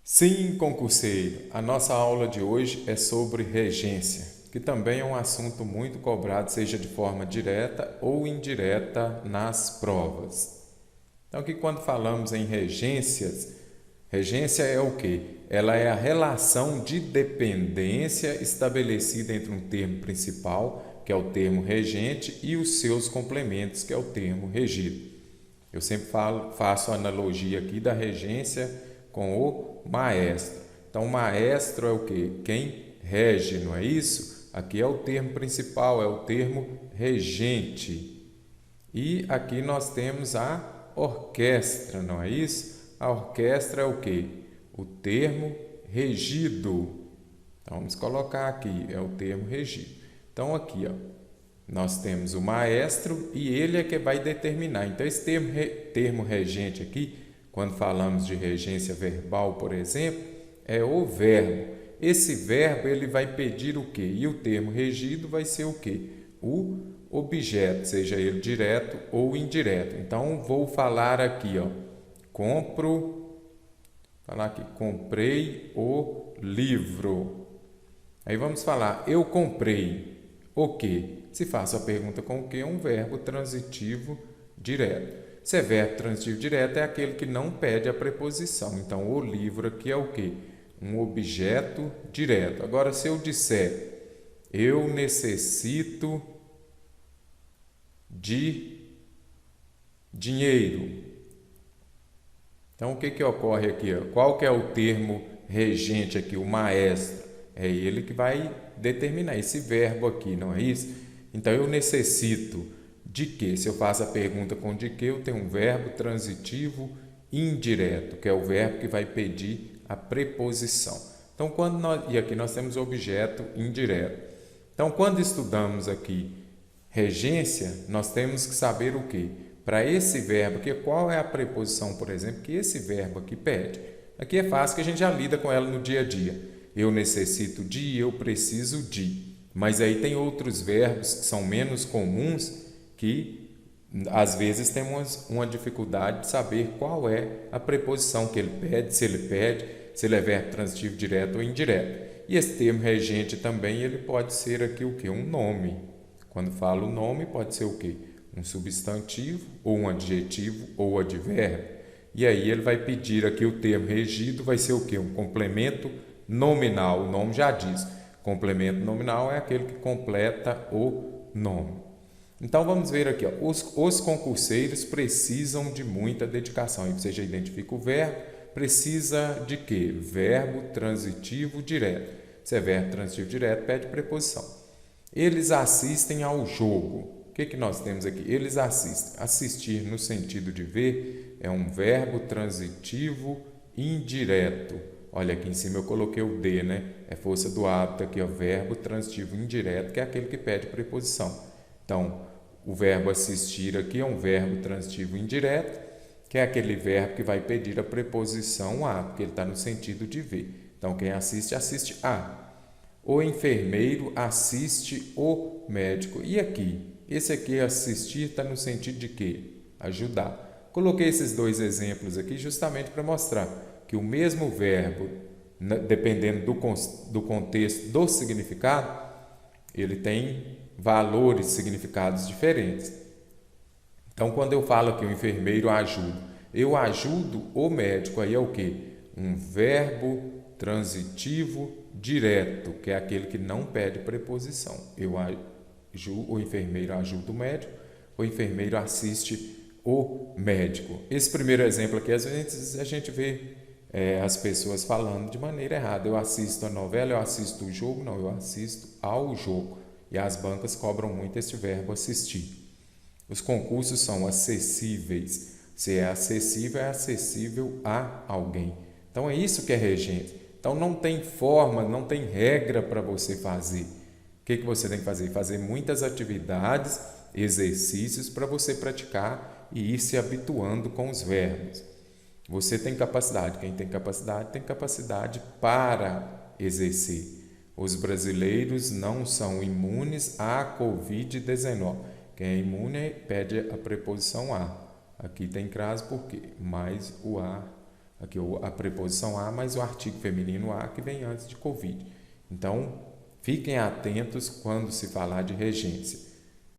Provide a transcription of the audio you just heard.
Sim, concurseiro, a nossa aula de hoje é sobre regência, que também é um assunto muito cobrado, seja de forma direta ou indireta nas provas. Então, que quando falamos em regências, regência é o quê? Ela é a relação de dependência estabelecida entre um termo principal, que é o termo regente, e os seus complementos, que é o termo regido. Eu sempre faço a analogia aqui da regência com o maestro. Então, o maestro é o quê? Quem rege, não é isso? Aqui é o termo principal, é o termo regente. E aqui nós temos a orquestra, não é isso? A orquestra é o quê? O termo regido. Então, vamos colocar aqui, é o termo regido. Então, aqui, ó, nós temos o maestro e ele é que vai determinar. Então, esse termo regente aqui, quando falamos de regência verbal, por exemplo, é o verbo. Esse verbo ele vai pedir o quê? E o termo regido vai ser o quê? O objeto, seja ele direto ou indireto. Então, vou falar aqui, ó, comprei o livro. Aí vamos falar, eu comprei o quê? Se faço a pergunta com o quê, é um verbo transitivo direto. Se é verbo transitivo direto, é aquele que não pede a preposição. Então, o livro aqui é o quê? Um objeto direto. Agora, se eu disser, eu necessito de dinheiro. Então, o que ocorre aqui? Qual que é o termo regente aqui, o maestro? É ele que vai determinar esse verbo aqui, não é isso? Então, eu necessito de quê? Se eu faço a pergunta com de quê, eu tenho um verbo transitivo indireto, que é o verbo que vai pedir a preposição. Então, e aqui nós temos o objeto indireto. Então, quando estudamos aqui regência, nós temos que saber o quê? Para esse verbo aqui, qual é a preposição, por exemplo, que esse verbo aqui pede? Aqui é fácil que a gente já lida com ela no dia a dia. Eu necessito de, eu preciso de. Mas aí tem outros verbos que são menos comuns que às vezes temos uma dificuldade de saber qual é a preposição que ele pede, se ele é verbo transitivo direto ou indireto. E esse termo regente também, ele pode ser aqui o quê? Um nome. Quando falo nome, pode ser o quê? Um substantivo, ou um adjetivo, ou advérbio. E aí ele vai pedir aqui o termo regido, vai ser o quê? Um complemento nominal. O nome já diz. Complemento nominal é aquele que completa o nome. Então vamos ver aqui, ó, os concurseiros precisam de muita dedicação. Aí você já identifica o verbo, precisa de quê? Verbo transitivo direto. Se é verbo transitivo direto, pede preposição. Eles assistem ao jogo. O que nós temos aqui? Eles assistem. Assistir no sentido de ver é um verbo transitivo indireto. Olha, aqui em cima eu coloquei o de, né? É força do hábito aqui, ó, verbo transitivo indireto, que é aquele que pede preposição. Então, o verbo assistir aqui é um verbo transitivo indireto, que é aquele verbo que vai pedir a preposição a, porque ele está no sentido de ver. Então, quem assiste, assiste a. O enfermeiro assiste o médico. E aqui? Esse aqui, assistir, está no sentido de quê? Ajudar. Coloquei esses dois exemplos aqui justamente para mostrar que o mesmo verbo, dependendo do contexto, do significado, ele tem valores, significados diferentes. Então, quando eu falo que o enfermeiro ajuda, eu ajudo o médico, aí é o quê? Um verbo transitivo direto, que é aquele que não pede preposição. O enfermeiro ajuda o médico, o enfermeiro assiste o médico. Esse primeiro exemplo aqui, às vezes a gente vê as pessoas falando de maneira errada. Eu assisto a novela, eu assisto o jogo. Não, eu assisto ao jogo. E as bancas cobram muito esse verbo assistir. Os concursos são acessíveis. Se é acessível a alguém. Então é isso que é regente. Então não tem forma, não tem regra para você fazer. O que você tem que fazer? Fazer muitas atividades, exercícios para você praticar e ir se habituando com os verbos. Você tem capacidade. Quem tem capacidade para exercer. Os brasileiros não são imunes à Covid-19. Quem é imune pede a preposição a. Aqui tem crase por quê? Mais o a aqui a preposição a, mas o artigo feminino a que vem antes de Covid. Então, fiquem atentos quando se falar de regência.